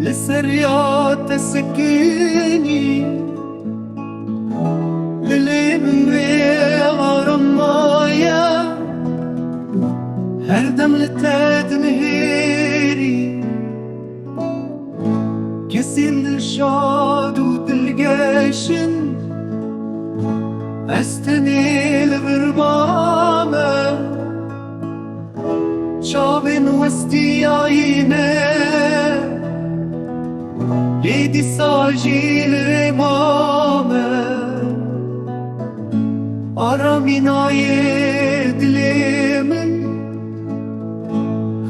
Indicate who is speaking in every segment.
Speaker 1: لسريات سكيني للي من غير مايا هردم لتدمهيري كسين الشاد وتلقاشن استني الغربامة شابن وستي عينه ليدي ساجي الرمامة أرامين عيد ليمن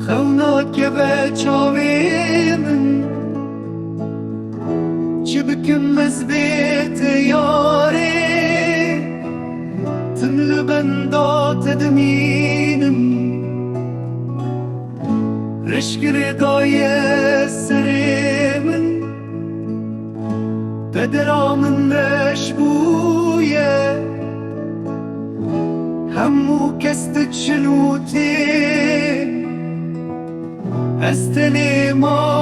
Speaker 1: خونات كبت شاويمن جبكم مزبيت ياري تمل بندات دمينم رشك رداية سريمن بدرا من مشبوية همو كستت شلوتي استني ما